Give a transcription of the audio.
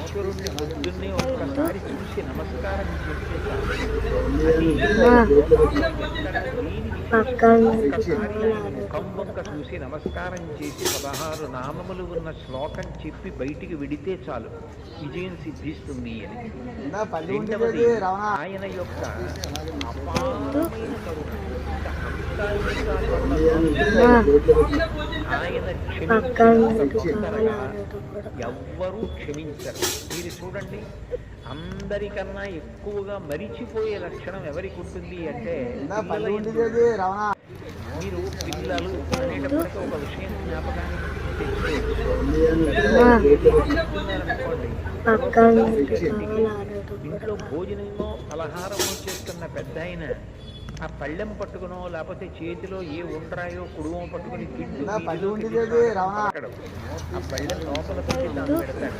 ఈశ్వరుణ్ణి పొద్దున్నే ఒక్కసారి చూసి నమస్కారం చేస్తే అది ఒక్కసారి ఆయన ముఖం వంక చూసి నమస్కారం చేసి 16 నామములు ఉన్న శ్లోకం చెప్పి బయటికి విడితే చాలు విజయం సిద్ధిస్తుంది అని. రెండవది ఆయన యొక్క అపారమైన కరుణ. ఆయన క్షమించగా ఎవ్వరూ క్షమించరు. మీరు చూడండి, అందరికన్నా ఎక్కువగా మరిచిపోయే లక్షణం ఎవరికి ఉంటుంది అంటే మీరు పిల్లలు అనేటప్పటికీ ఒక విషయం జ్ఞాపకానికి ఇంట్లో భోజనమో పలహారమో చేస్తున్న పెద్ద ఆయన ఆ పళ్ళెం పట్టుకునో లేకపోతే చేతిలో ఏ ఉండ్రాయో కుడుమో పట్టుకుని తింటూ ఆ పళ్ళెం లోపల పెట్టి దాన్ని పెడతాడు.